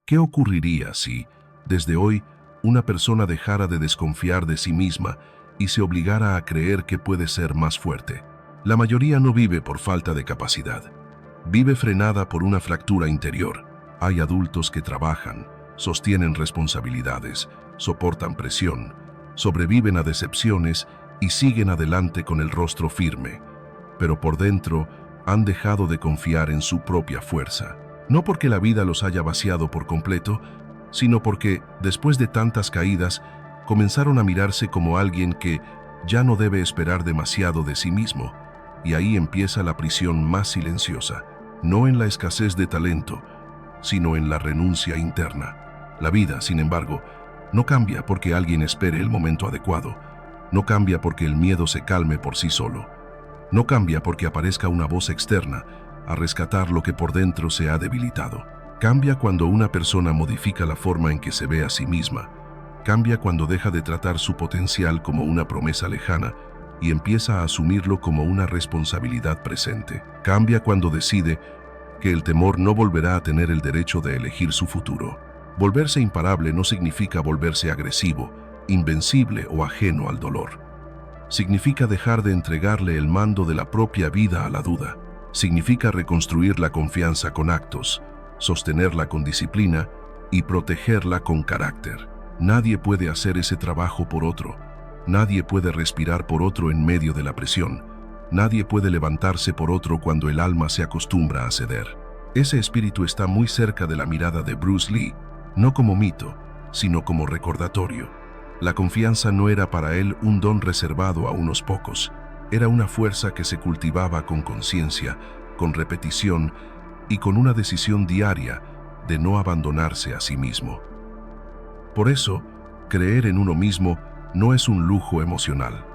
¿Qué ocurriría si, desde hoy, una persona dejara de desconfiar de sí misma y se obligara a creer que puede ser más fuerte? La mayoría no vive por falta de capacidad. Vive frenada por una fractura interior. Hay adultos que trabajan, sostienen responsabilidades, soportan presión, sobreviven a decepciones y siguen adelante con el rostro firme, pero por dentro han dejado de confiar en su propia fuerza. No porque la vida los haya vaciado por completo, sino porque, después de tantas caídas, comenzaron a mirarse como alguien que ya no debe esperar demasiado de sí mismo. Y ahí empieza la prisión más silenciosa, no en la escasez de talento, sino en la renuncia interna. La vida, sin embargo, no cambia porque alguien espere el momento adecuado. No cambia porque el miedo se calme por sí solo. No cambia porque aparezca una voz externa a rescatar lo que por dentro se ha debilitado. Cambia cuando una persona modifica la forma en que se ve a sí misma. Cambia cuando deja de tratar su potencial como una promesa lejana y empieza a asumirlo como una responsabilidad presente. Cambia cuando decide que el temor no volverá a tener el derecho de elegir su futuro. Volverse imparable no significa volverse agresivo, invencible o ajeno al dolor. Significa dejar de entregarle el mando de la propia vida a la duda. Significa reconstruir la confianza con actos, sostenerla con disciplina y protegerla con carácter. Nadie puede hacer ese trabajo por otro. Nadie puede respirar por otro en medio de la presión. Nadie puede levantarse por otro cuando el alma se acostumbra a ceder. Ese espíritu está muy cerca de la mirada de Bruce Lee, no como mito, sino como recordatorio. La confianza no era para él un don reservado a unos pocos. Era una fuerza que se cultivaba con conciencia, con repetición y con una decisión diaria de no abandonarse a sí mismo. Por eso, creer en uno mismo no es un lujo emocional.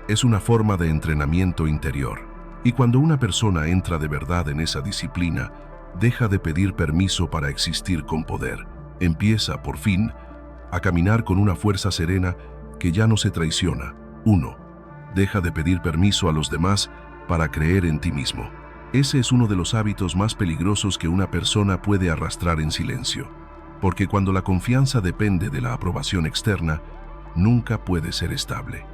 Es una forma de entrenamiento interior. Y cuando una persona entra de verdad en esa disciplina, deja de pedir permiso para existir con poder. Empieza, por fin, a caminar con una fuerza serena que ya no se traiciona. 1. Deja de pedir permiso a los demás para creer en ti mismo. Ese es uno de los hábitos más peligrosos que una persona puede arrastrar en silencio. Porque cuando la confianza depende de la aprobación externa, nunca puede ser estable.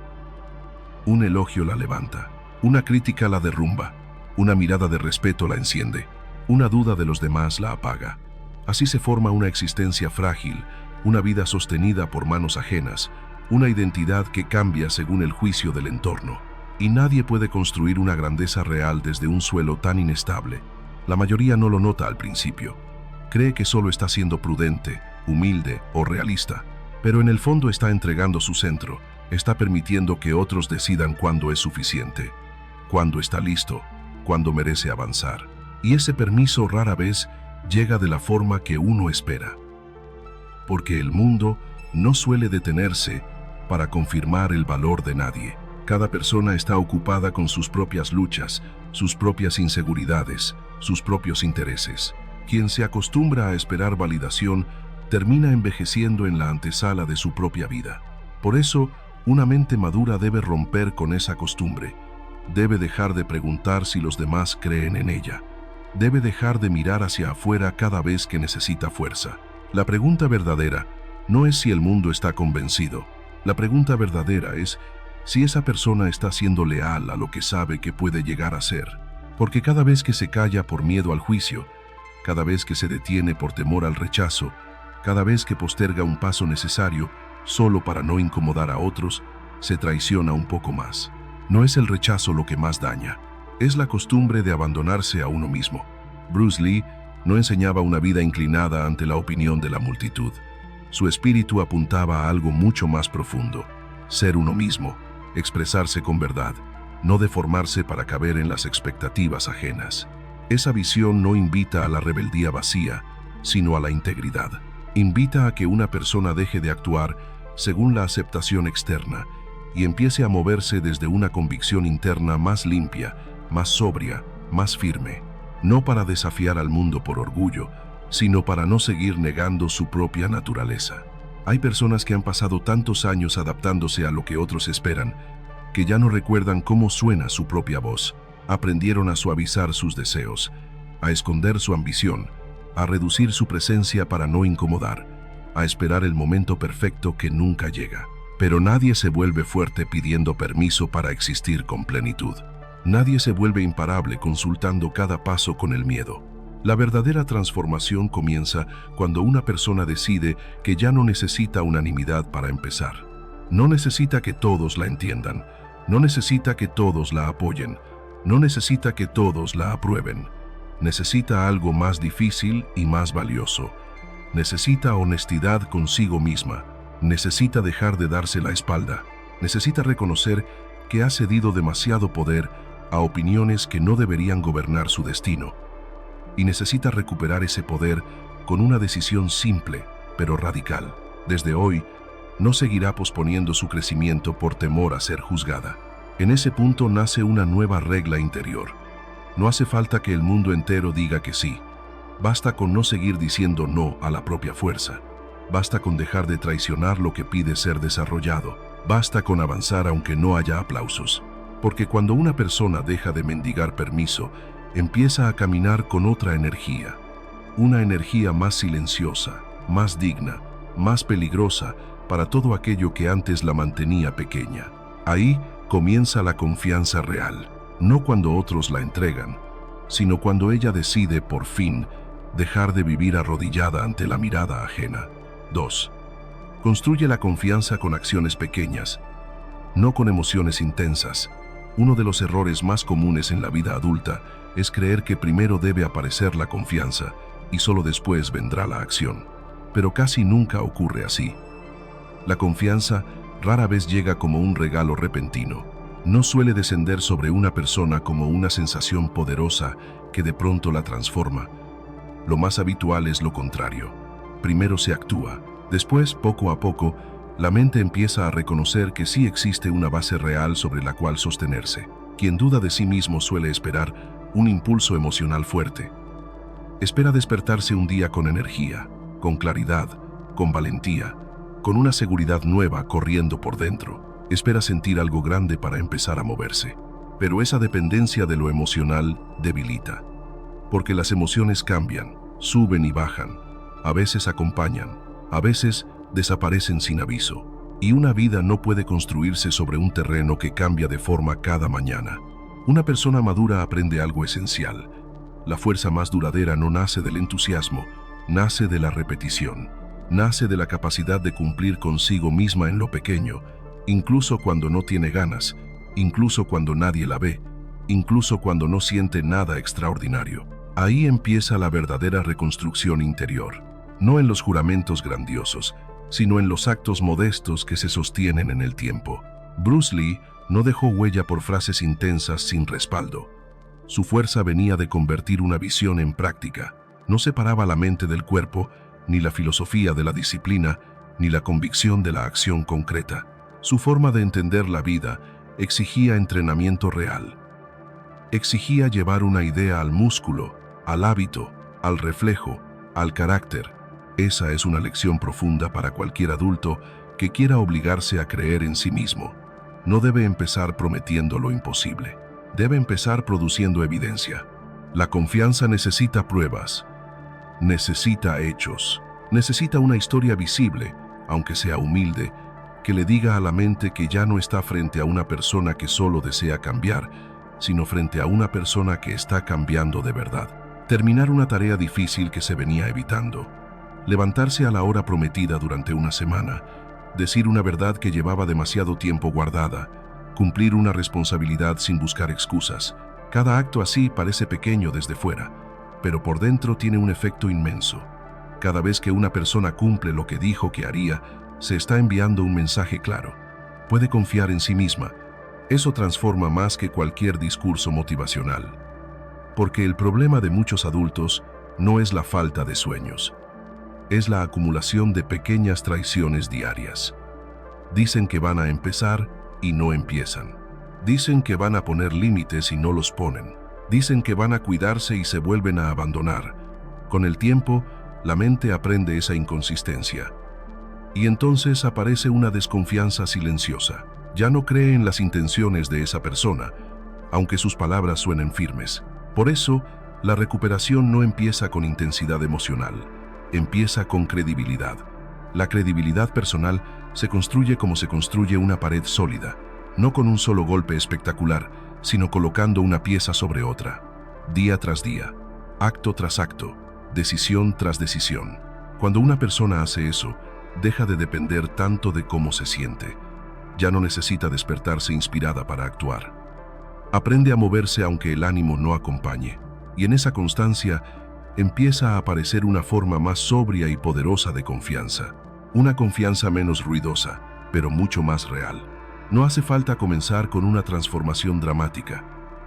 Un elogio la levanta, una crítica la derrumba, una mirada de respeto la enciende, una duda de los demás la apaga. Así se forma una existencia frágil, una vida sostenida por manos ajenas, una identidad que cambia según el juicio del entorno. Y nadie puede construir una grandeza real desde un suelo tan inestable. La mayoría no lo nota al principio. Cree que solo está siendo prudente, humilde o realista, pero en el fondo está entregando su centro, está permitiendo que otros decidan cuándo es suficiente, cuándo está listo, cuándo merece avanzar. Y ese permiso rara vez llega de la forma que uno espera. Porque el mundo no suele detenerse para confirmar el valor de nadie. Cada persona está ocupada con sus propias luchas, sus propias inseguridades, sus propios intereses. Quien se acostumbra a esperar validación termina envejeciendo en la antesala de su propia vida. Por eso, una mente madura debe romper con esa costumbre. Debe dejar de preguntar si los demás creen en ella. Debe dejar de mirar hacia afuera cada vez que necesita fuerza. La pregunta verdadera no es si el mundo está convencido. La pregunta verdadera es si esa persona está siendo leal a lo que sabe que puede llegar a ser. Porque cada vez que se calla por miedo al juicio, cada vez que se detiene por temor al rechazo, cada vez que posterga un paso necesario solo para no incomodar a otros, se traiciona un poco más. No es el rechazo lo que más daña, es la costumbre de abandonarse a uno mismo. Bruce Lee no enseñaba una vida inclinada ante la opinión de la multitud. Su espíritu apuntaba a algo mucho más profundo: ser uno mismo, expresarse con verdad, no deformarse para caber en las expectativas ajenas. Esa visión no invita a la rebeldía vacía, sino a la integridad. Invita a que una persona deje de actuar según la aceptación externa y empiece a moverse desde una convicción interna más limpia, más sobria, más firme. No para desafiar al mundo por orgullo, sino para no seguir negando su propia naturaleza. Hay personas que han pasado tantos años adaptándose a lo que otros esperan, que ya no recuerdan cómo suena su propia voz. Aprendieron a suavizar sus deseos, a esconder su ambición a reducir su presencia para no incomodar, a esperar el momento perfecto que nunca llega. Pero nadie se vuelve fuerte pidiendo permiso para existir con plenitud. Nadie se vuelve imparable consultando cada paso con el miedo. La verdadera transformación comienza cuando una persona decide que ya no necesita unanimidad para empezar. No necesita que todos la entiendan, no necesita que todos la apoyen, no necesita que todos la aprueben. Necesita algo más difícil y más valioso. Necesita honestidad consigo misma. Necesita dejar de darse la espalda. Necesita reconocer que ha cedido demasiado poder a opiniones que no deberían gobernar su destino. Y necesita recuperar ese poder con una decisión simple, pero radical. Desde hoy, no seguirá posponiendo su crecimiento por temor a ser juzgada. En ese punto nace una nueva regla interior. No hace falta que el mundo entero diga que sí. Basta con no seguir diciendo no a la propia fuerza. Basta con dejar de traicionar lo que pide ser desarrollado. Basta con avanzar aunque no haya aplausos. Porque cuando una persona deja de mendigar permiso, empieza a caminar con otra energía. Una energía más silenciosa, más digna, más peligrosa para todo aquello que antes la mantenía pequeña. Ahí comienza la confianza real, no cuando otros la entregan, sino cuando ella decide, por fin, dejar de vivir arrodillada ante la mirada ajena. 2. Construye la confianza con acciones pequeñas, no con emociones intensas. Uno de los errores más comunes en la vida adulta es creer que primero debe aparecer la confianza y solo después vendrá la acción. Pero casi nunca ocurre así. La confianza rara vez llega como un regalo repentino. No suele descender sobre una persona como una sensación poderosa que de pronto la transforma. Lo más habitual es lo contrario. Primero se actúa, después, poco a poco, la mente empieza a reconocer que sí existe una base real sobre la cual sostenerse. Quien duda de sí mismo suele esperar un impulso emocional fuerte. Espera despertarse un día con energía, con claridad, con valentía, con una seguridad nueva corriendo por dentro. Espera sentir algo grande para empezar a moverse. Pero esa dependencia de lo emocional debilita. Porque las emociones cambian, suben y bajan. A veces acompañan, a veces desaparecen sin aviso. Y una vida no puede construirse sobre un terreno que cambia de forma cada mañana. Una persona madura aprende algo esencial. La fuerza más duradera no nace del entusiasmo, nace de la repetición. Nace de la capacidad de cumplir consigo misma en lo pequeño, incluso cuando no tiene ganas, incluso cuando nadie la ve, incluso cuando no siente nada extraordinario. Ahí empieza la verdadera reconstrucción interior, no en los juramentos grandiosos, sino en los actos modestos que se sostienen en el tiempo. Bruce Lee no dejó huella por frases intensas sin respaldo. Su fuerza venía de convertir una visión en práctica. No separaba la mente del cuerpo, ni la filosofía de la disciplina, ni la convicción de la acción concreta. Su forma de entender la vida exigía entrenamiento real. Exigía llevar una idea al músculo, al hábito, al reflejo, al carácter. Esa es una lección profunda para cualquier adulto que quiera obligarse a creer en sí mismo. No debe empezar prometiendo lo imposible. Debe empezar produciendo evidencia. La confianza necesita pruebas. Necesita hechos. Necesita una historia visible, aunque sea humilde, que le diga a la mente que ya no está frente a una persona que solo desea cambiar, sino frente a una persona que está cambiando de verdad. Terminar una tarea difícil que se venía evitando. Levantarse a la hora prometida durante una semana. Decir una verdad que llevaba demasiado tiempo guardada. Cumplir una responsabilidad sin buscar excusas. Cada acto así parece pequeño desde fuera, pero por dentro tiene un efecto inmenso. Cada vez que una persona cumple lo que dijo que haría, se está enviando un mensaje claro. Puede confiar en sí misma. Eso transforma más que cualquier discurso motivacional. Porque el problema de muchos adultos no es la falta de sueños. Es la acumulación de pequeñas traiciones diarias. Dicen que van a empezar y no empiezan. Dicen que van a poner límites y no los ponen. Dicen que van a cuidarse y se vuelven a abandonar. Con el tiempo, la mente aprende esa inconsistencia. Y entonces aparece una desconfianza silenciosa. Ya no cree en las intenciones de esa persona, aunque sus palabras suenen firmes. Por eso, La recuperación no empieza con intensidad emocional, empieza con credibilidad. La credibilidad personal se construye como se construye una pared sólida, no con un solo golpe espectacular, sino colocando una pieza sobre otra, día tras día, acto tras acto, decisión tras decisión. Cuando una persona hace eso, deja de depender tanto de cómo se siente. Ya no necesita despertarse inspirada para actuar. Aprende a moverse aunque el ánimo no acompañe, y en esa constancia empieza a aparecer una forma más sobria y poderosa de confianza. Una confianza menos ruidosa, pero mucho más real. No hace falta comenzar con una transformación dramática.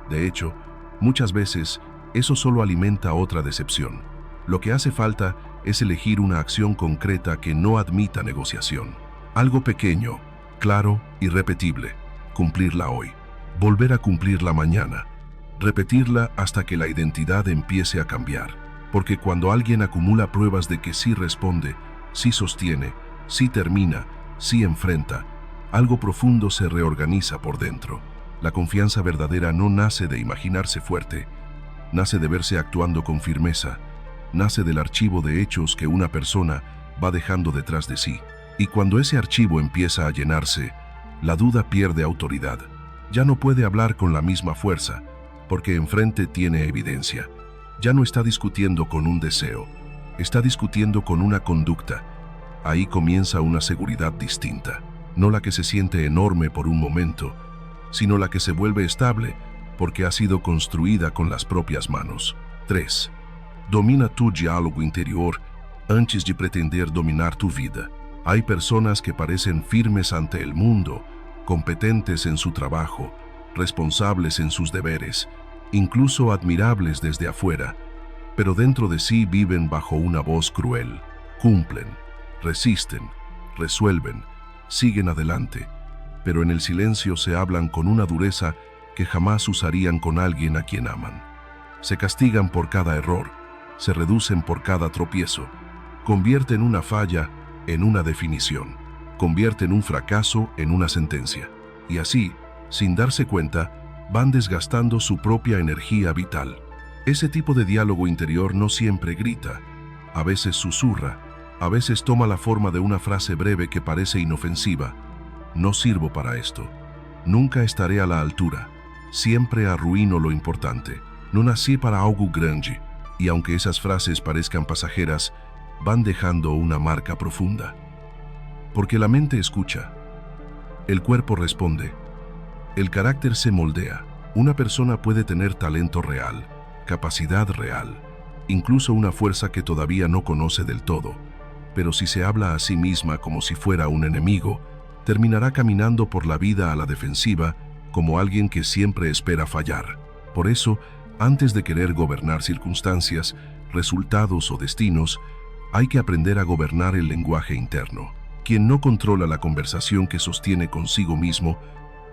De hecho, muchas veces eso solo alimenta otra decepción. Lo que hace falta es elegir una acción concreta que no admita negociación. Algo pequeño, claro y repetible. Cumplirla hoy. Volver a cumplirla mañana. Repetirla hasta que la identidad empiece a cambiar. Porque cuando alguien acumula pruebas de que sí responde, sí sostiene, sí termina, sí enfrenta, algo profundo se reorganiza por dentro. La confianza verdadera no nace de imaginarse fuerte, nace de verse actuando con firmeza, nace del archivo de hechos que una persona va dejando detrás de sí. Y cuando ese archivo empieza a llenarse, la duda pierde autoridad. Ya no puede hablar con la misma fuerza, porque enfrente tiene evidencia. Ya no está discutiendo con un deseo, está discutiendo con una conducta. Ahí comienza una seguridad distinta, no la que se siente enorme por un momento, sino la que se vuelve estable porque ha sido construida con las propias manos. 3. Domina tu diálogo interior antes de pretender dominar tu vida. Hay personas que parecen firmes ante el mundo, competentes en su trabajo, responsables en sus deberes, incluso admirables desde afuera, pero dentro de sí viven bajo una voz cruel. Cumplen, resisten, resuelven, siguen adelante, pero en el silencio se hablan con una dureza que jamás usarían con alguien a quien aman. Se castigan por cada error, se reducen por cada tropiezo, convierten una falla en una definición, convierten un fracaso en una sentencia, y así, sin darse cuenta, van desgastando su propia energía vital. Ese tipo de diálogo interior no siempre grita, a veces susurra, a veces toma la forma de una frase breve que parece inofensiva. No sirvo para esto. Nunca estaré a la altura. Siempre arruino lo importante. No nací para algo grande. Y aunque esas frases parezcan pasajeras, van dejando una marca profunda. Porque la mente escucha. El cuerpo responde. El carácter se moldea. Una persona puede tener talento real, capacidad real, incluso una fuerza que todavía no conoce del todo. Pero si se habla a sí misma como si fuera un enemigo, terminará caminando por la vida a la defensiva como alguien que siempre espera fallar. Por eso, antes de querer gobernar circunstancias, resultados o destinos, hay que aprender a gobernar el lenguaje interno. Quien no controla la conversación que sostiene consigo mismo,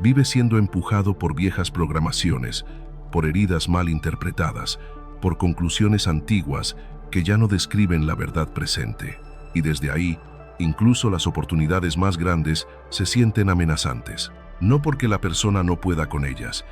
vive siendo empujado por viejas programaciones, por heridas mal interpretadas, por conclusiones antiguas que ya no describen la verdad presente. Y desde ahí, incluso las oportunidades más grandes se sienten amenazantes, no porque la persona no pueda con ellas,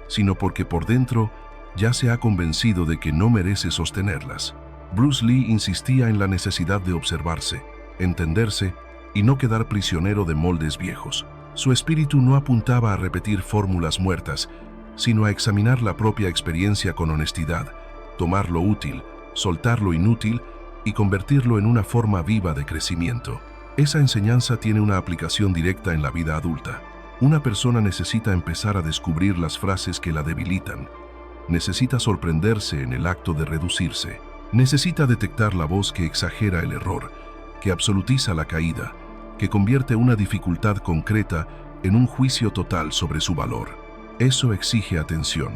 sino porque por dentro ya se ha convencido de que no merece sostenerlas. Bruce Lee insistía en la necesidad de observarse, entenderse y no quedar prisionero de moldes viejos. Su espíritu no apuntaba a repetir fórmulas muertas, sino a examinar la propia experiencia con honestidad, tomar lo útil, soltar lo inútil y convertirlo en una forma viva de crecimiento. Esa enseñanza tiene una aplicación directa en la vida adulta. Una persona necesita empezar a descubrir las frases que la debilitan. Necesita sorprenderse en el acto de reducirse. Necesita detectar la voz que exagera el error, que absolutiza la caída, que convierte una dificultad concreta en un juicio total sobre su valor. Eso exige atención,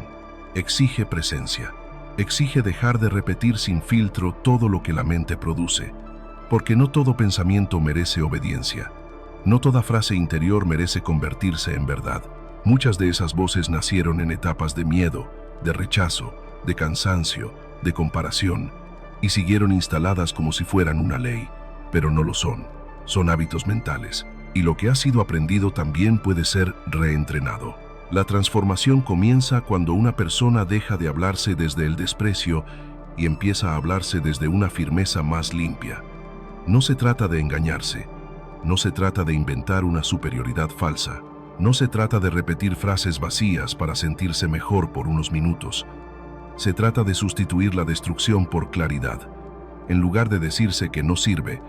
exige presencia, exige dejar de repetir sin filtro todo lo que la mente produce, porque no todo pensamiento merece obediencia, no toda frase interior merece convertirse en verdad. Muchas de esas voces nacieron en etapas de miedo, de rechazo, de cansancio, de comparación, y siguieron instaladas como si fueran una ley, pero no lo son. Son hábitos mentales, y lo que ha sido aprendido también puede ser reentrenado. La transformación comienza cuando una persona deja de hablarse desde el desprecio y empieza a hablarse desde una firmeza más limpia. No se trata de engañarse, no se trata de inventar una superioridad falsa, no se trata de repetir frases vacías para sentirse mejor por unos minutos. Se trata de sustituir la destrucción por claridad. En lugar de decirse que no sirve,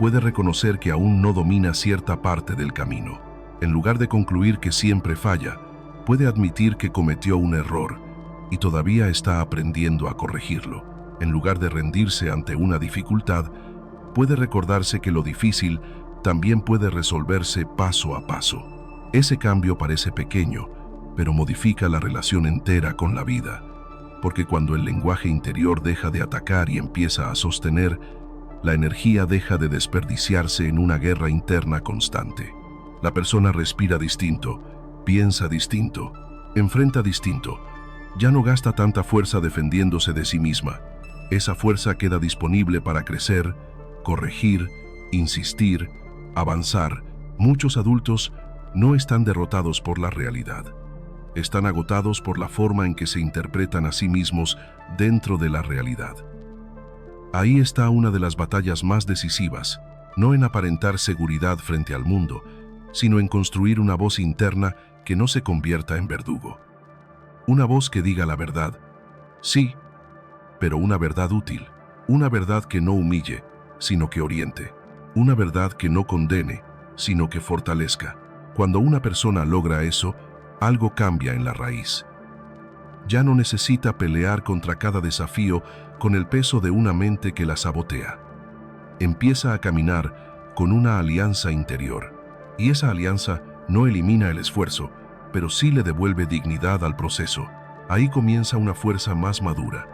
puede reconocer que aún no domina cierta parte del camino. En lugar de concluir que siempre falla, puede admitir que cometió un error y todavía está aprendiendo a corregirlo. En lugar de rendirse ante una dificultad, puede recordarse que lo difícil también puede resolverse paso a paso. Ese cambio parece pequeño, pero modifica la relación entera con la vida, porque cuando el lenguaje interior deja de atacar y empieza a sostener, la energía deja de desperdiciarse en una guerra interna constante. La persona respira distinto, piensa distinto, enfrenta distinto. Ya no gasta tanta fuerza defendiéndose de sí misma. Esa fuerza queda disponible para crecer, corregir, insistir, avanzar. Muchos adultos no están derrotados por la realidad. Están agotados por la forma en que se interpretan a sí mismos dentro de la realidad. Ahí está una de las batallas más decisivas, no en aparentar seguridad frente al mundo, sino en construir una voz interna que no se convierta en verdugo. Una voz que diga la verdad, sí, pero una verdad útil, una verdad que no humille, sino que oriente, una verdad que no condene, sino que fortalezca. Cuando una persona logra eso, algo cambia en la raíz. Ya no necesita pelear contra cada desafío con el peso de una mente que la sabotea. Empieza a caminar con una alianza interior, y esa alianza no elimina el esfuerzo, pero sí le devuelve dignidad al proceso. Ahí comienza una fuerza más madura.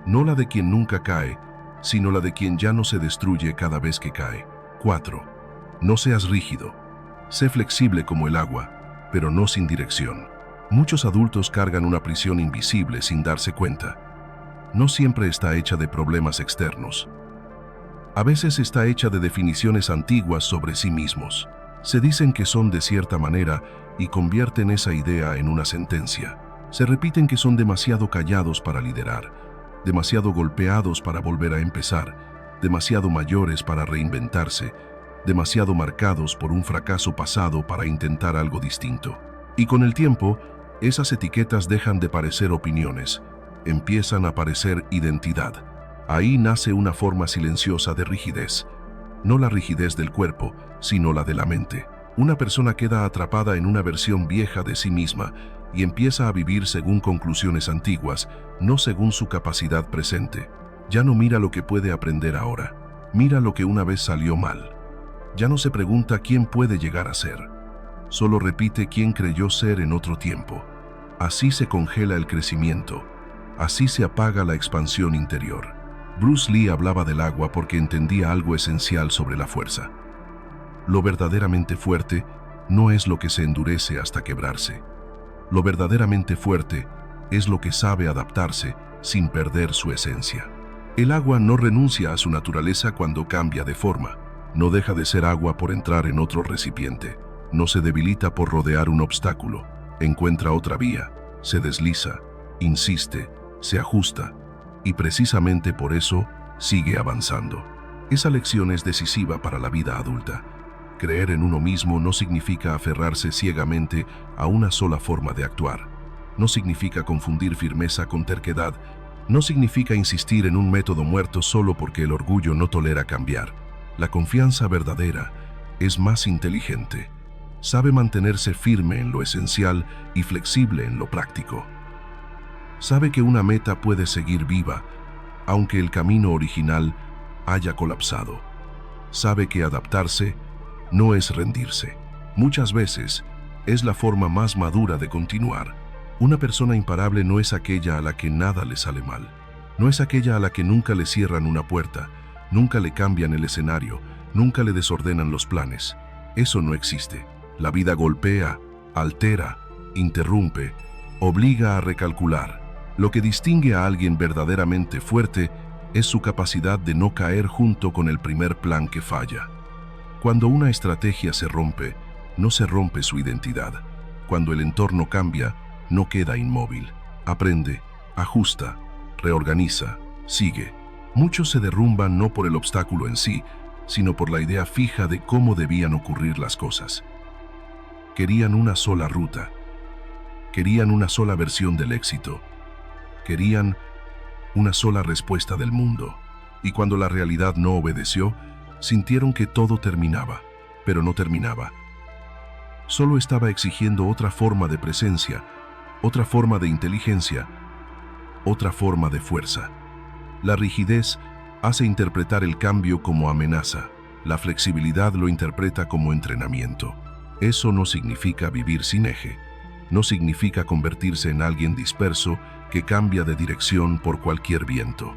No la de quien nunca cae, sino la de quien ya no se destruye cada vez que cae. 4. No seas rígido. Sé flexible como el agua, pero no sin dirección. Muchos adultos cargan una prisión invisible sin darse cuenta. No siempre está hecha de problemas externos. A veces está hecha de definiciones antiguas sobre sí mismos. Se dicen que son de cierta manera y convierten esa idea en una sentencia. Se repiten que son demasiado callados para liderar, demasiado golpeados para volver a empezar, demasiado mayores para reinventarse, demasiado marcados por un fracaso pasado para intentar algo distinto. Y con el tiempo, esas etiquetas dejan de parecer opiniones, empiezan a parecer identidad. Ahí nace una forma silenciosa de rigidez, no la rigidez del cuerpo, sino la de la mente. Una persona queda atrapada en una versión vieja de sí misma y empieza a vivir según conclusiones antiguas, no según su capacidad presente. Ya no mira lo que puede aprender ahora, mira lo que una vez salió mal. Ya no se pregunta quién puede llegar a ser, solo repite quién creyó ser en otro tiempo. Así se congela el crecimiento, así se apaga la expansión interior. Bruce Lee hablaba del agua porque entendía algo esencial sobre la fuerza. Lo verdaderamente fuerte no es lo que se endurece hasta quebrarse. Lo verdaderamente fuerte es lo que sabe adaptarse sin perder su esencia. El agua no renuncia a su naturaleza cuando cambia de forma. No deja de ser agua por entrar en otro recipiente. No se debilita por rodear un obstáculo. Encuentra otra vía, se desliza, insiste, se ajusta, y precisamente por eso sigue avanzando. Esa lección es decisiva para la vida adulta. Creer en uno mismo no significa aferrarse ciegamente a una sola forma de actuar. No significa confundir firmeza con terquedad. No significa insistir en un método muerto solo porque el orgullo no tolera cambiar. La confianza verdadera es más inteligente. Sabe mantenerse firme en lo esencial y flexible en lo práctico. Sabe que una meta puede seguir viva, aunque el camino original haya colapsado. Sabe que adaptarse no es rendirse. Muchas veces es la forma más madura de continuar. Una persona imparable no es aquella a la que nada le sale mal. No es aquella a la que nunca le cierran una puerta, nunca le cambian el escenario, nunca le desordenan los planes. Eso no existe. La vida golpea, altera, interrumpe, obliga a recalcular. Lo que distingue a alguien verdaderamente fuerte es su capacidad de no caer junto con el primer plan que falla. Cuando una estrategia se rompe, no se rompe su identidad, Cuando el entorno cambia, no queda inmóvil. Aprende, ajusta, reorganiza, sigue. Muchos se derrumban no por el obstáculo en sí, sino por la idea fija de cómo debían ocurrir las cosas. Querían una sola ruta. Querían una sola versión del éxito. Querían una sola respuesta del mundo. Y cuando la realidad no obedeció, sintieron que todo terminaba, pero no terminaba. Solo estaba exigiendo otra forma de presencia, otra forma de inteligencia, otra forma de fuerza. La rigidez hace interpretar el cambio como amenaza. La flexibilidad lo interpreta como entrenamiento. Eso no significa vivir sin eje. No significa convertirse en alguien disperso que cambia de dirección por cualquier viento.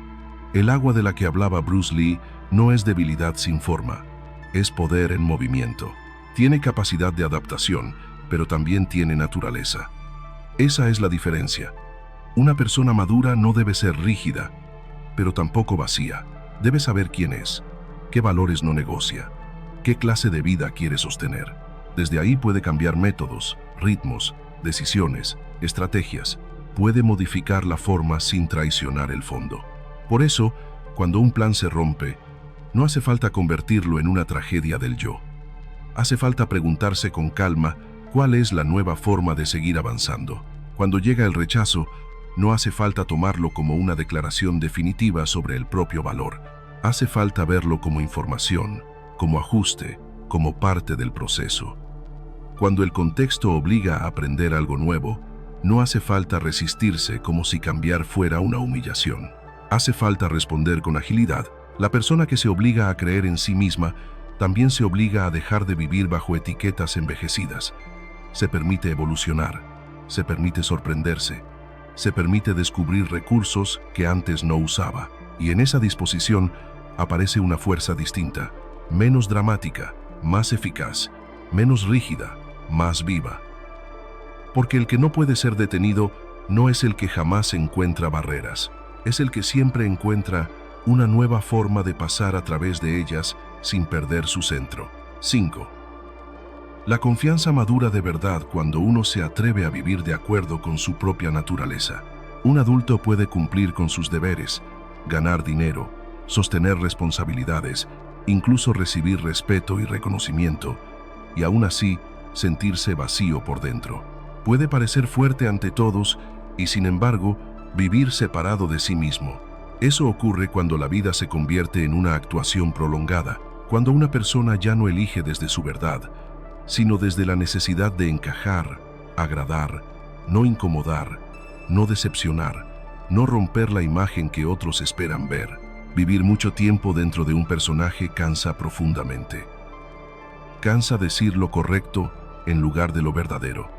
El agua de la que hablaba Bruce Lee no es debilidad sin forma, es poder en movimiento. Tiene capacidad de adaptación, pero también tiene naturaleza. Esa es la diferencia. Una persona madura no debe ser rígida, pero tampoco vacía. Debe saber quién es, qué valores no negocia, qué clase de vida quiere sostener. Desde ahí puede cambiar métodos, ritmos, decisiones, estrategias. Puede modificar la forma sin traicionar el fondo. Por eso, cuando un plan se rompe, no hace falta convertirlo en una tragedia del yo. Hace falta preguntarse con calma cuál es la nueva forma de seguir avanzando. Cuando llega el rechazo, no hace falta tomarlo como una declaración definitiva sobre el propio valor. Hace falta verlo como información, como ajuste, como parte del proceso. Cuando el contexto obliga a aprender algo nuevo, no hace falta resistirse como si cambiar fuera una humillación. Hace falta responder con agilidad. La persona que se obliga a creer en sí misma también se obliga a dejar de vivir bajo etiquetas envejecidas. Se permite evolucionar, se permite sorprenderse, se permite descubrir recursos que antes no usaba. Y en esa disposición aparece una fuerza distinta, menos dramática, más eficaz, menos rígida, más viva. Porque el que no puede ser detenido no es el que jamás encuentra barreras, es el que siempre encuentra una nueva forma de pasar a través de ellas sin perder su centro. 5. La confianza madura de verdad cuando uno se atreve a vivir de acuerdo con su propia naturaleza. Un adulto puede cumplir con sus deberes, ganar dinero, sostener responsabilidades, incluso recibir respeto y reconocimiento, y aún así sentirse vacío por dentro. Puede parecer fuerte ante todos y, sin embargo, vivir separado de sí mismo. Eso ocurre cuando la vida se convierte en una actuación prolongada, cuando una persona ya no elige desde su verdad, sino desde la necesidad de encajar, agradar, no incomodar, no decepcionar, no romper la imagen que otros esperan ver. Vivir mucho tiempo dentro de un personaje cansa profundamente. Cansa decir lo correcto en lugar de lo verdadero.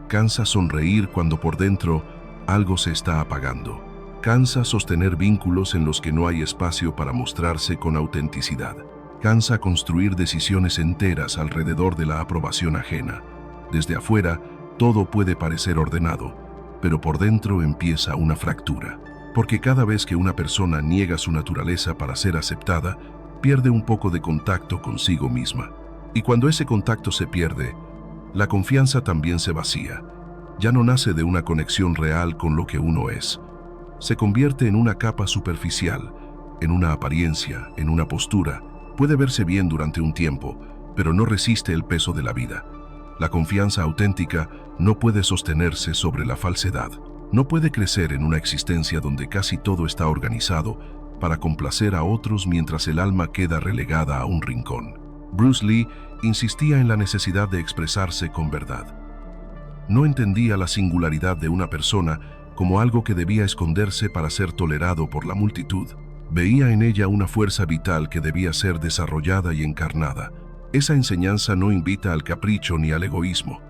Cansa sonreír cuando por dentro algo se está apagando. Cansa sostener vínculos en los que no hay espacio para mostrarse con autenticidad. Cansa construir decisiones enteras alrededor de la aprobación ajena. Desde afuera, todo puede parecer ordenado, pero por dentro empieza una fractura. Porque cada vez que una persona niega su naturaleza para ser aceptada, pierde un poco de contacto consigo misma. Y cuando ese contacto se pierde, la confianza también se vacía. Ya no nace de una conexión real con lo que uno es. Se convierte en una capa superficial, en una apariencia, en una postura. Puede verse bien durante un tiempo, pero no resiste el peso de la vida. La confianza auténtica no puede sostenerse sobre la falsedad. No puede crecer en una existencia donde casi todo está organizado para complacer a otros mientras el alma queda relegada a un rincón. Bruce Lee insistía en la necesidad de expresarse con verdad. No entendía la singularidad de una persona como algo que debía esconderse para ser tolerado por la multitud. Veía en ella una fuerza vital que debía ser desarrollada y encarnada. Esa enseñanza no invita al capricho ni al egoísmo.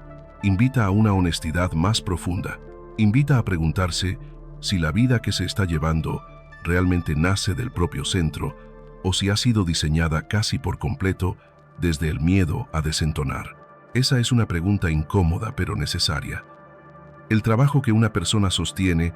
Invita a una honestidad más profunda. Invita a preguntarse si la vida que se está llevando realmente nace del propio centro o si ha sido diseñada casi por completo desde el miedo a desentonar. Esa es una pregunta incómoda pero necesaria. ¿El trabajo que una persona sostiene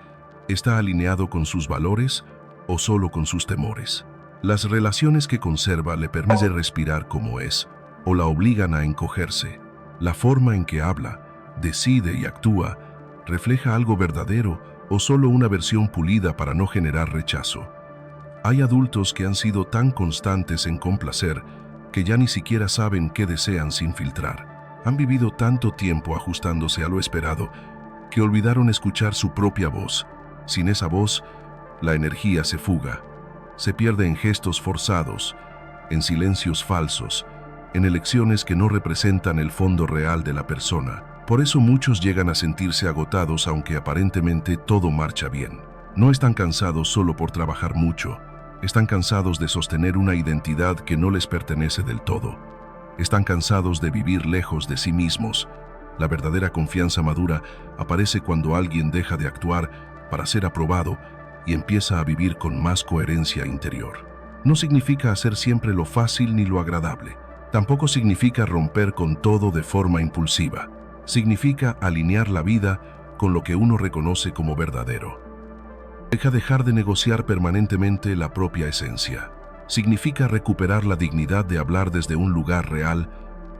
está alineado con sus valores o solo con sus temores? Las relaciones que conserva le permiten respirar como es o la obligan a encogerse. La forma en que habla decide y actúa, refleja algo verdadero o solo una versión pulida para no generar rechazo. Hay adultos que han sido tan constantes en complacer que ya ni siquiera saben qué desean sin filtrar. Han vivido tanto tiempo ajustándose a lo esperado que olvidaron escuchar su propia voz. Sin esa voz, la energía se fuga, se pierde en gestos forzados, en silencios falsos, en elecciones que no representan el fondo real de la persona. Por eso muchos llegan a sentirse agotados aunque aparentemente todo marcha bien. No están cansados solo por trabajar mucho, están cansados de sostener una identidad que no les pertenece del todo. Están cansados de vivir lejos de sí mismos. La verdadera confianza madura aparece cuando alguien deja de actuar para ser aprobado y empieza a vivir con más coherencia interior. No significa hacer siempre lo fácil ni lo agradable. Tampoco significa romper con todo de forma impulsiva. Significa alinear la vida con lo que uno reconoce como verdadero. Dejar de negociar permanentemente la propia esencia. Significa recuperar la dignidad de hablar desde un lugar real,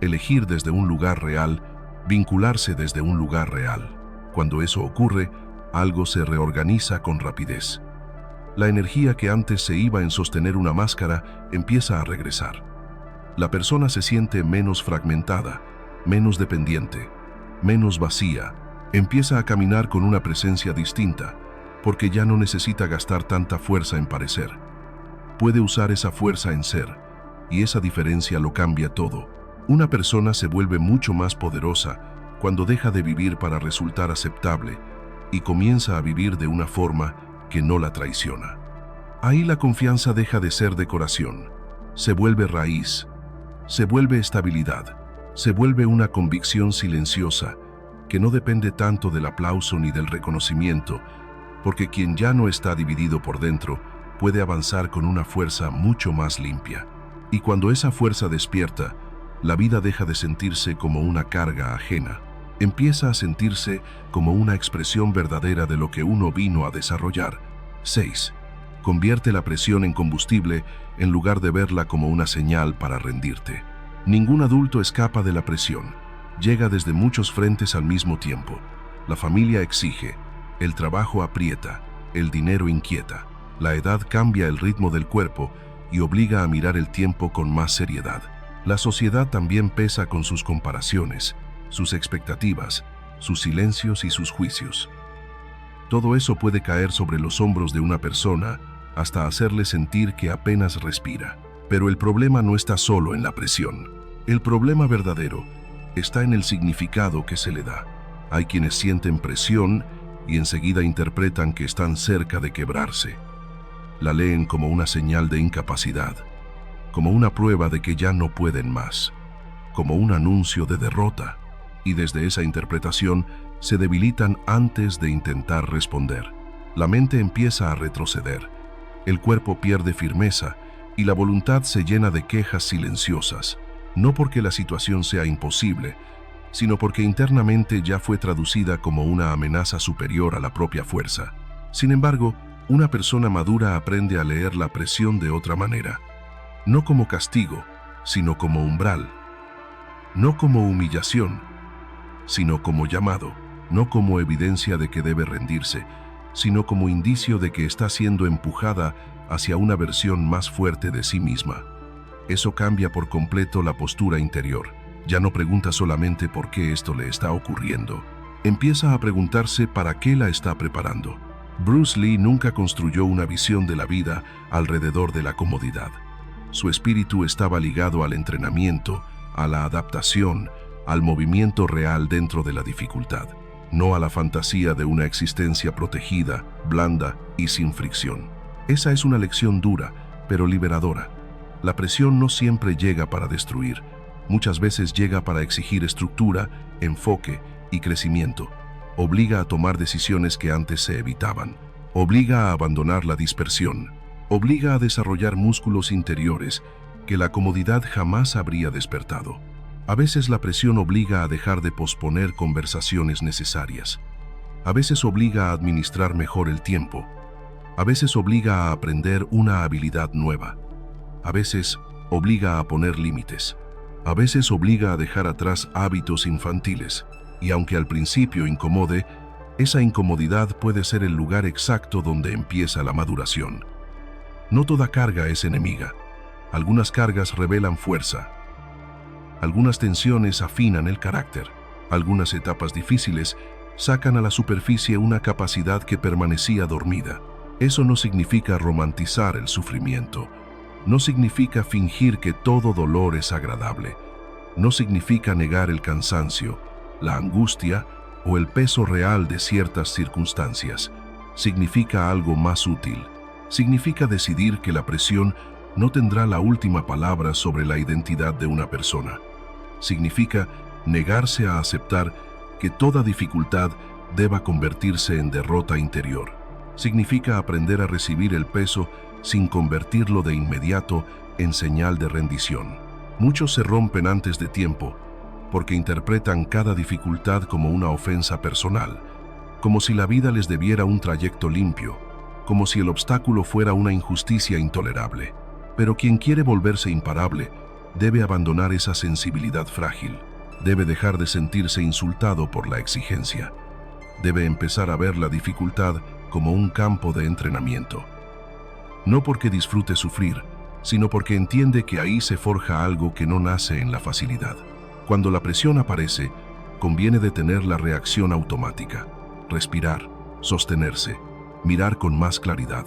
elegir desde un lugar real, vincularse desde un lugar real. Cuando eso ocurre, algo se reorganiza con rapidez. La energía que antes se iba en sostener una máscara empieza a regresar. La persona se siente menos fragmentada, menos dependiente, menos vacía. Empieza a caminar con una presencia distinta, porque ya no necesita gastar tanta fuerza en parecer. Puede usar esa fuerza en ser, y esa diferencia lo cambia todo. Una persona se vuelve mucho más poderosa cuando deja de vivir para resultar aceptable y comienza a vivir de una forma que no la traiciona. Ahí la confianza deja de ser decoración, se vuelve raíz, se vuelve estabilidad, se vuelve una convicción silenciosa que no depende tanto del aplauso ni del reconocimiento, porque quien ya no está dividido por dentro puede avanzar con una fuerza mucho más limpia. Y cuando esa fuerza despierta, la vida deja de sentirse como una carga ajena. Empieza a sentirse como una expresión verdadera de lo que uno vino a desarrollar. 6. Convierte la presión en combustible en lugar de verla como una señal para rendirte. Ningún adulto escapa de la presión. Llega desde muchos frentes al mismo tiempo. La familia exige, el trabajo aprieta, el dinero inquieta. La edad cambia el ritmo del cuerpo y obliga a mirar el tiempo con más seriedad. La sociedad también pesa con sus comparaciones, sus expectativas, sus silencios y sus juicios. Todo eso puede caer sobre los hombros de una persona hasta hacerle sentir que apenas respira. Pero el problema no está solo en la presión. El problema verdadero está en el significado que se le da. Hay quienes sienten presión y enseguida interpretan que están cerca de quebrarse. La leen como una señal de incapacidad, como una prueba de que ya no pueden más, como un anuncio de derrota, y desde esa interpretación se debilitan antes de intentar responder. La mente empieza a retroceder, el cuerpo pierde firmeza y la voluntad se llena de quejas silenciosas, no porque la situación sea imposible, sino porque internamente ya fue traducida como una amenaza superior a la propia fuerza. Sin embargo, una persona madura aprende a leer la presión de otra manera, no como castigo, sino como umbral, no como humillación, sino como llamado, no como evidencia de que debe rendirse, sino como indicio de que está siendo empujada hacia una versión más fuerte de sí misma. Eso cambia por completo la postura interior. Ya no pregunta solamente por qué esto le está ocurriendo. Empieza a preguntarse para qué la está preparando. Bruce Lee nunca construyó una visión de la vida alrededor de la comodidad. Su espíritu estaba ligado al entrenamiento, a la adaptación, al movimiento real dentro de la dificultad, no a la fantasía de una existencia protegida, blanda y sin fricción. Esa es una lección dura, pero liberadora. La presión no siempre llega para destruir. Muchas veces llega para exigir estructura, enfoque y crecimiento. Obliga a tomar decisiones que antes se evitaban. Obliga a abandonar la dispersión. Obliga a desarrollar músculos interiores que la comodidad jamás habría despertado. A veces la presión obliga a dejar de posponer conversaciones necesarias. A veces obliga a administrar mejor el tiempo. A veces obliga a aprender una habilidad nueva. A veces obliga a poner límites. A veces obliga a dejar atrás hábitos infantiles. Y aunque al principio incomode, esa incomodidad puede ser el lugar exacto donde empieza la maduración. No toda carga es enemiga. Algunas cargas revelan fuerza. Algunas tensiones afinan el carácter. Algunas etapas difíciles sacan a la superficie una capacidad que permanecía dormida. Eso no significa romantizar el sufrimiento. No significa fingir que todo dolor es agradable. No significa negar el cansancio, la angustia o el peso real de ciertas circunstancias. Significa algo más útil. Significa decidir que la presión no tendrá la última palabra sobre la identidad de una persona. Significa negarse a aceptar que toda dificultad deba convertirse en derrota interior. Significa aprender a recibir el peso sin convertirlo de inmediato en señal de rendición. Muchos se rompen antes de tiempo porque interpretan cada dificultad como una ofensa personal, como si la vida les debiera un trayecto limpio, como si el obstáculo fuera una injusticia intolerable. Pero quien quiere volverse imparable debe abandonar esa sensibilidad frágil. Debe dejar de sentirse insultado por la exigencia. Debe empezar a ver la dificultad como un campo de entrenamiento. No porque disfrute sufrir, sino porque entiende que ahí se forja algo que no nace en la facilidad. Cuando la presión aparece, conviene detener la reacción automática, respirar, sostenerse, mirar con más claridad,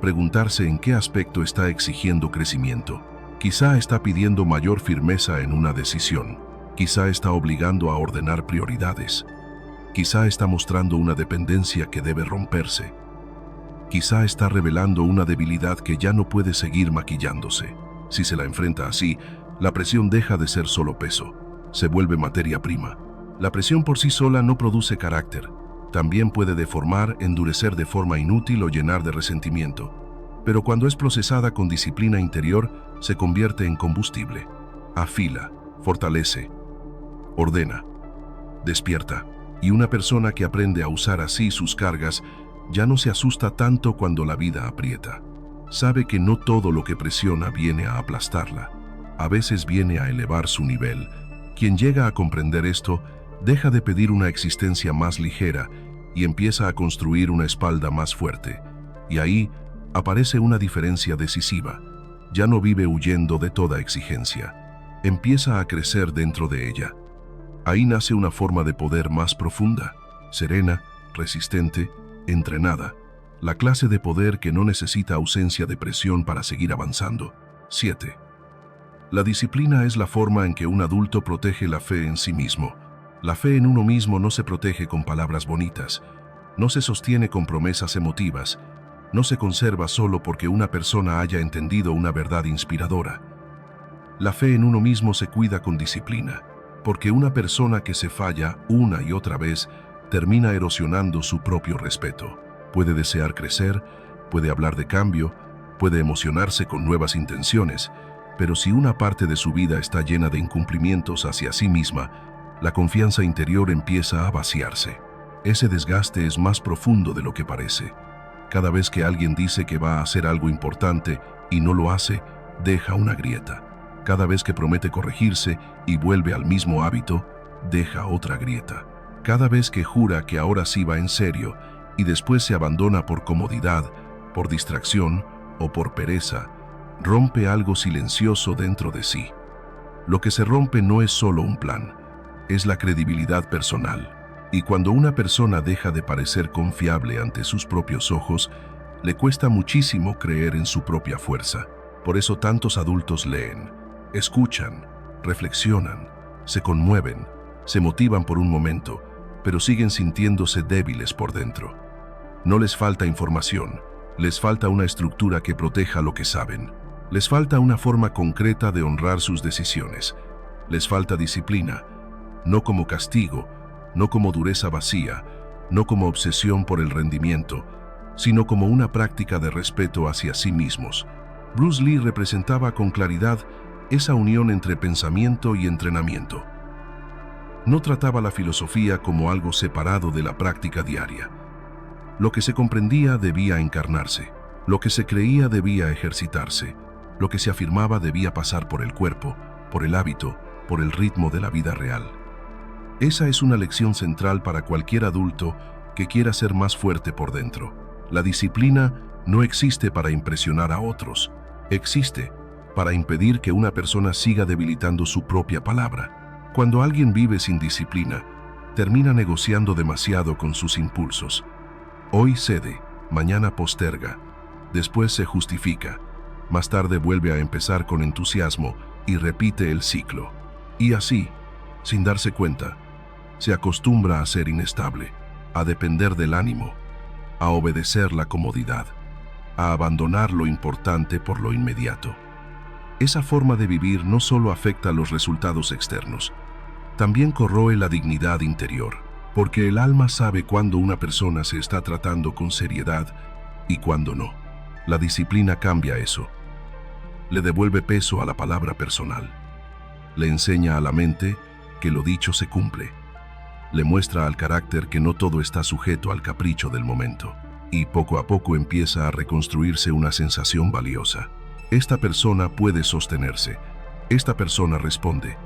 preguntarse en qué aspecto está exigiendo crecimiento. Quizá está pidiendo mayor firmeza en una decisión. Quizá está obligando a ordenar prioridades. Quizá está mostrando una dependencia que debe romperse. Quizá está revelando una debilidad que ya no puede seguir maquillándose. Si se la enfrenta así, la presión deja de ser solo peso, se vuelve materia prima. La presión por sí sola no produce carácter. También puede deformar, endurecer de forma inútil o llenar de resentimiento. Pero cuando es procesada con disciplina interior, se convierte en combustible. Afila, fortalece, ordena, despierta. Y una persona que aprende a usar así sus cargas ya no se asusta tanto cuando la vida aprieta. Sabe que no todo lo que presiona viene a aplastarla. A veces viene a elevar su nivel. Quien llega a comprender esto, deja de pedir una existencia más ligera y empieza a construir una espalda más fuerte. Y ahí aparece una diferencia decisiva. Ya no vive huyendo de toda exigencia. Empieza a crecer dentro de ella. Ahí nace una forma de poder más profunda, serena, resistente, entrenada. La clase de poder que no necesita ausencia de presión para seguir avanzando. 7. La disciplina es la forma en que un adulto protege la fe en sí mismo. La fe en uno mismo no se protege con palabras bonitas, no se sostiene con promesas emotivas, no se conserva solo porque una persona haya entendido una verdad inspiradora. La fe en uno mismo se cuida con disciplina, porque una persona que se falla una y otra vez termina erosionando su propio respeto. Puede desear crecer, puede hablar de cambio, puede emocionarse con nuevas intenciones, pero si una parte de su vida está llena de incumplimientos hacia sí misma, la confianza interior empieza a vaciarse. Ese desgaste es más profundo de lo que parece. Cada vez que alguien dice que va a hacer algo importante y no lo hace, deja una grieta. Cada vez que promete corregirse y vuelve al mismo hábito, deja otra grieta. Cada vez que jura que ahora sí va en serio y después se abandona por comodidad, por distracción o por pereza, rompe algo silencioso dentro de sí. Lo que se rompe no es solo un plan, es la credibilidad personal. Y cuando una persona deja de parecer confiable ante sus propios ojos, le cuesta muchísimo creer en su propia fuerza. Por eso tantos adultos leen, escuchan, reflexionan, se conmueven, se motivan por un momento, pero siguen sintiéndose débiles por dentro. No les falta información, les falta una estructura que proteja lo que saben. Les falta una forma concreta de honrar sus decisiones. Les falta disciplina, no como castigo, no como dureza vacía, no como obsesión por el rendimiento, sino como una práctica de respeto hacia sí mismos. Bruce Lee representaba con claridad esa unión entre pensamiento y entrenamiento. No trataba la filosofía como algo separado de la práctica diaria. Lo que se comprendía debía encarnarse, lo que se creía debía ejercitarse, lo que se afirmaba debía pasar por el cuerpo, por el hábito, por el ritmo de la vida real. Esa es una lección central para cualquier adulto que quiera ser más fuerte por dentro. La disciplina no existe para impresionar a otros, existe para impedir que una persona siga debilitando su propia palabra. Cuando alguien vive sin disciplina, termina negociando demasiado con sus impulsos. Hoy cede, mañana posterga, después se justifica, más tarde vuelve a empezar con entusiasmo y repite el ciclo. Y así, sin darse cuenta, se acostumbra a ser inestable, a depender del ánimo, a obedecer la comodidad, a abandonar lo importante por lo inmediato. Esa forma de vivir no solo afecta los resultados externos, también corroe la dignidad interior, porque el alma sabe cuándo una persona se está tratando con seriedad y cuándo no. La disciplina cambia eso. Le devuelve peso a la palabra personal. Le enseña a la mente que lo dicho se cumple. Le muestra al carácter que no todo está sujeto al capricho del momento. Y poco a poco empieza a reconstruirse una sensación valiosa. Esta persona puede sostenerse. Esta persona responde.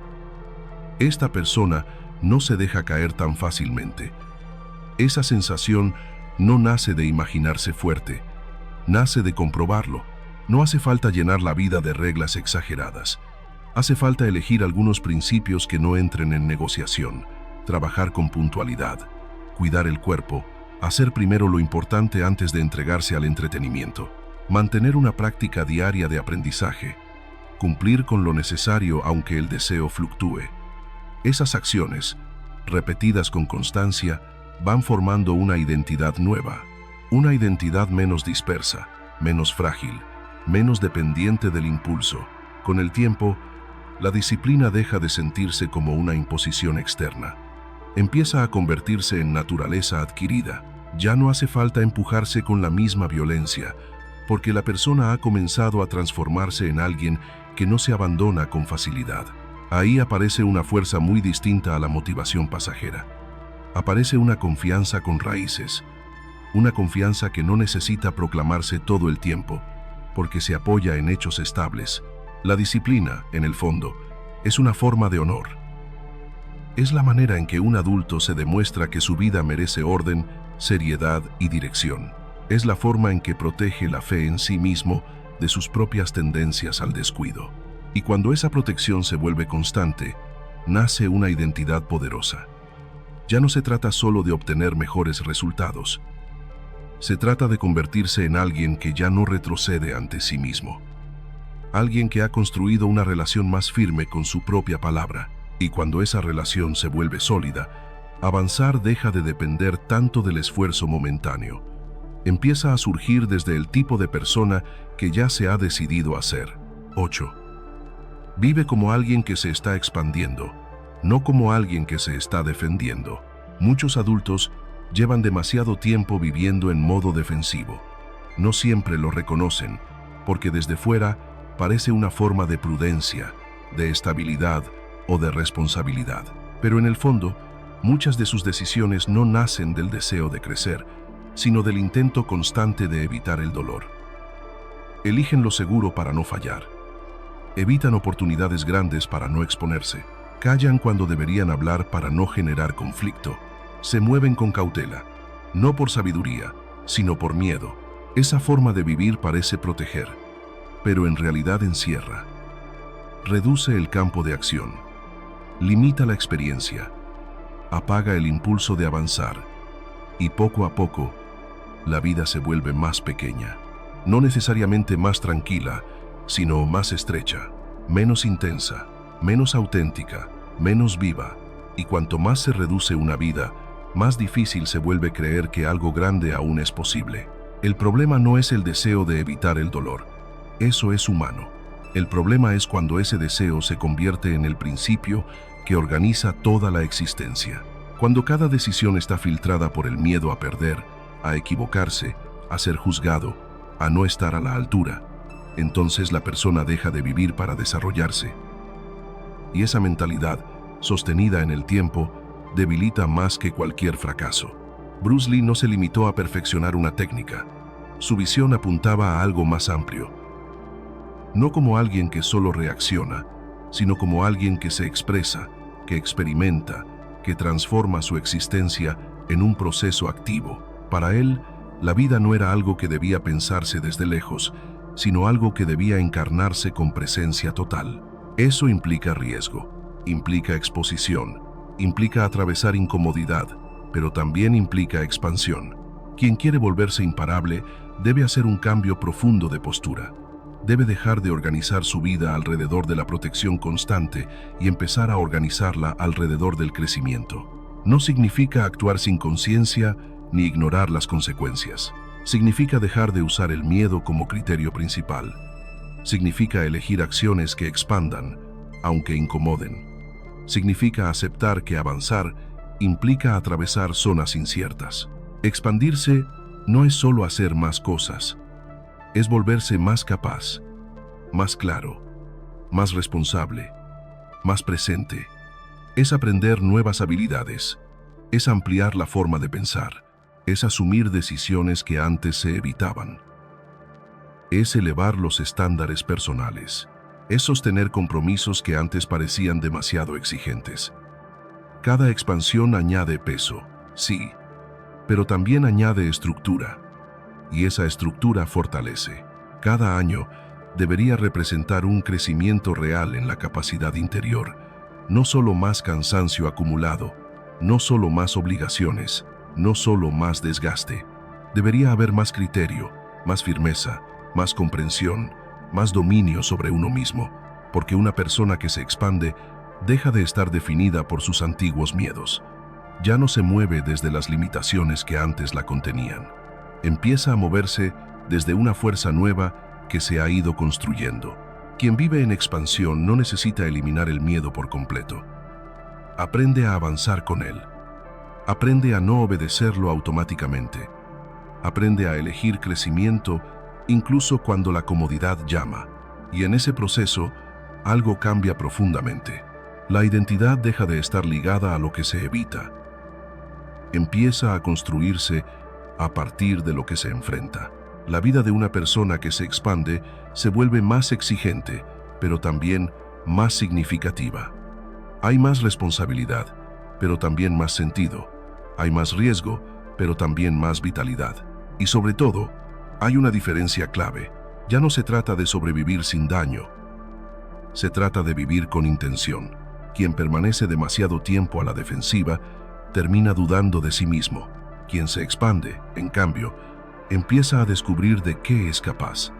Esta persona no se deja caer tan fácilmente. Esa sensación no nace de imaginarse fuerte, nace de comprobarlo. No hace falta llenar la vida de reglas exageradas. Hace falta elegir algunos principios que no entren en negociación, trabajar con puntualidad, cuidar el cuerpo, hacer primero lo importante antes de entregarse al entretenimiento, mantener una práctica diaria de aprendizaje, cumplir con lo necesario aunque el deseo fluctúe. Esas acciones, repetidas con constancia, van formando una identidad nueva, una identidad menos dispersa, menos frágil, menos dependiente del impulso. Con el tiempo, la disciplina deja de sentirse como una imposición externa. Empieza a convertirse en naturaleza adquirida. Ya no hace falta empujarse con la misma violencia, porque la persona ha comenzado a transformarse en alguien que no se abandona con facilidad. Ahí aparece una fuerza muy distinta a la motivación pasajera. Aparece una confianza con raíces, una confianza que no necesita proclamarse todo el tiempo, porque se apoya en hechos estables. La disciplina, en el fondo, es una forma de honor. Es la manera en que un adulto se demuestra que su vida merece orden, seriedad y dirección. Es la forma en que protege la fe en sí mismo de sus propias tendencias al descuido. Y cuando esa protección se vuelve constante, nace una identidad poderosa. Ya no se trata solo de obtener mejores resultados. Se trata de convertirse en alguien que ya no retrocede ante sí mismo. Alguien que ha construido una relación más firme con su propia palabra. Y cuando esa relación se vuelve sólida, avanzar deja de depender tanto del esfuerzo momentáneo. Empieza a surgir desde el tipo de persona que ya se ha decidido a ser. 8. Vive como alguien que se está expandiendo, no como alguien que se está defendiendo. Muchos adultos llevan demasiado tiempo viviendo en modo defensivo. No siempre lo reconocen, porque desde fuera parece una forma de prudencia, de estabilidad o de responsabilidad. Pero en el fondo, muchas de sus decisiones no nacen del deseo de crecer, sino del intento constante de evitar el dolor. Eligen lo seguro para no fallar. Evitan oportunidades grandes para no exponerse. Callan cuando deberían hablar para no generar conflicto. Se mueven con cautela, no por sabiduría, sino por miedo. Esa forma de vivir parece proteger, pero en realidad encierra. Reduce el campo de acción, limita la experiencia, apaga el impulso de avanzar, y poco a poco, la vida se vuelve más pequeña. No necesariamente más tranquila, sino más estrecha, menos intensa, menos auténtica, menos viva. Y cuanto más se reduce una vida, más difícil se vuelve creer que algo grande aún es posible. El problema no es el deseo de evitar el dolor. Eso es humano. El problema es cuando ese deseo se convierte en el principio que organiza toda la existencia. Cuando cada decisión está filtrada por el miedo a perder, a equivocarse, a ser juzgado, a no estar a la altura, entonces la persona deja de vivir para desarrollarse. Y esa mentalidad, sostenida en el tiempo, debilita más que cualquier fracaso. Bruce Lee no se limitó a perfeccionar una técnica. Su visión apuntaba a algo más amplio. No como alguien que solo reacciona, sino como alguien que se expresa, que experimenta, que transforma su existencia en un proceso activo. Para él, la vida no era algo que debía pensarse desde lejos, sino algo que debía encarnarse con presencia total. Eso implica riesgo, implica exposición, implica atravesar incomodidad, pero también implica expansión. Quien quiere volverse imparable debe hacer un cambio profundo de postura. Debe dejar de organizar su vida alrededor de la protección constante y empezar a organizarla alrededor del crecimiento. No significa actuar sin conciencia ni ignorar las consecuencias. Significa dejar de usar el miedo como criterio principal. Significa elegir acciones que expandan, aunque incomoden. Significa aceptar que avanzar implica atravesar zonas inciertas. Expandirse no es solo hacer más cosas, es volverse más capaz, más claro, más responsable, más presente. Es aprender nuevas habilidades, es ampliar la forma de pensar, es asumir decisiones que antes se evitaban. Es elevar los estándares personales, es sostener compromisos que antes parecían demasiado exigentes. Cada expansión añade peso, sí, pero también añade estructura. Y esa estructura fortalece. Cada año debería representar un crecimiento real en la capacidad interior, no solo más cansancio acumulado, no solo más obligaciones, no solo más desgaste. Debería haber más criterio, más firmeza, más comprensión, más dominio sobre uno mismo, porque una persona que se expande deja de estar definida por sus antiguos miedos. Ya no se mueve desde las limitaciones que antes la contenían. Empieza a moverse desde una fuerza nueva que se ha ido construyendo. Quien vive en expansión no necesita eliminar el miedo por completo. Aprende a avanzar con él. Aprende a no obedecerlo automáticamente. Aprende a elegir crecimiento incluso cuando la comodidad llama. Y en ese proceso, algo cambia profundamente. La identidad deja de estar ligada a lo que se evita. Empieza a construirse a partir de lo que se enfrenta. La vida de una persona que se expande se vuelve más exigente, pero también más significativa. Hay más responsabilidad, pero también más sentido. Hay más riesgo, pero también más vitalidad. Y sobre todo, hay una diferencia clave. Ya no se trata de sobrevivir sin daño. Se trata de vivir con intención. Quien permanece demasiado tiempo a la defensiva termina dudando de sí mismo. Quien se expande, en cambio, empieza a descubrir de qué es capaz.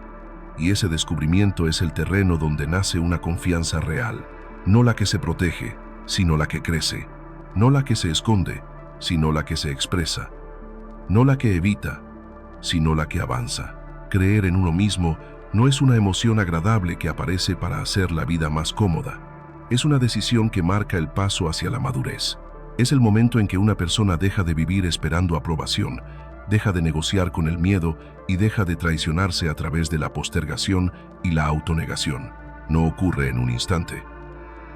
Y ese descubrimiento es el terreno donde nace una confianza real, no la que se protege, sino la que crece, no la que se esconde, sino la que se expresa, no la que evita, sino la que avanza. Creer en uno mismo no es una emoción agradable que aparece para hacer la vida más cómoda. Es una decisión que marca el paso hacia la madurez. Es el momento en que una persona deja de vivir esperando aprobación, deja de negociar con el miedo y deja de traicionarse a través de la postergación y la autonegación. No ocurre en un instante.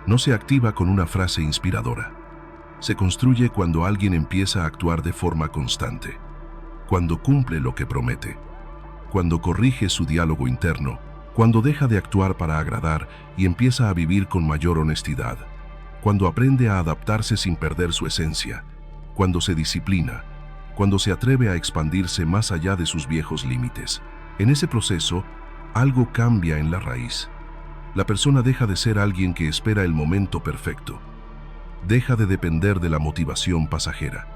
No se activa con una frase inspiradora. Se construye cuando alguien empieza a actuar de forma constante, cuando cumple lo que promete, cuando corrige su diálogo interno, cuando deja de actuar para agradar y empieza a vivir con mayor honestidad, cuando aprende a adaptarse sin perder su esencia, cuando se disciplina, cuando se atreve a expandirse más allá de sus viejos límites. En ese proceso, algo cambia en la raíz. La persona deja de ser alguien que espera el momento perfecto. Deja de depender de la motivación pasajera.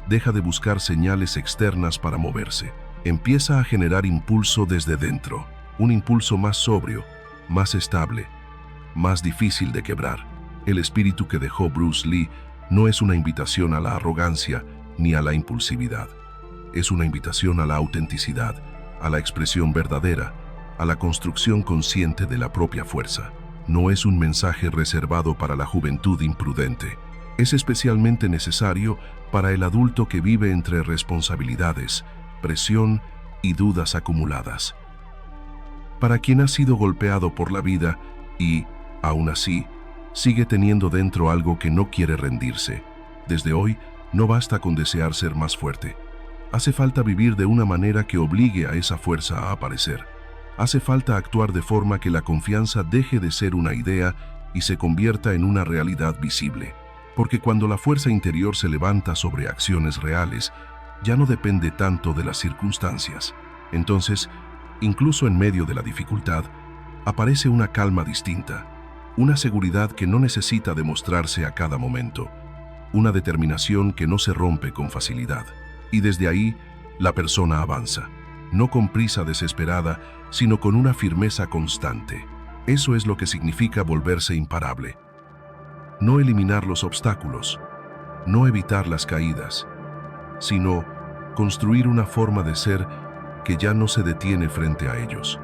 Deja de buscar señales externas para moverse. Empieza a generar impulso desde dentro, un impulso más sobrio, más estable, más difícil de quebrar. El espíritu que dejó Bruce Lee no es una invitación a la arrogancia ni a la impulsividad. Es una invitación a la autenticidad, a la expresión verdadera, a la construcción consciente de la propia fuerza. No es un mensaje reservado para la juventud imprudente. Es especialmente necesario para el adulto que vive entre responsabilidades, presión y dudas acumuladas. Para quien ha sido golpeado por la vida y, aún así, sigue teniendo dentro algo que no quiere rendirse. Desde hoy, no basta con desear ser más fuerte. Hace falta vivir de una manera que obligue a esa fuerza a aparecer. Hace falta actuar de forma que la confianza deje de ser una idea y se convierta en una realidad visible. porque cuando la fuerza interior se levanta sobre acciones reales, ya no depende tanto de las circunstancias. Entonces, incluso en medio de la dificultad, aparece una calma distinta, una seguridad que no necesita demostrarse a cada momento, una determinación que no se rompe con facilidad. Y desde ahí, la persona avanza, no con prisa desesperada, sino con una firmeza constante. Eso es lo que significa volverse imparable. No eliminar los obstáculos, no evitar las caídas, sino construir una forma de ser que ya no se detiene frente a ellos.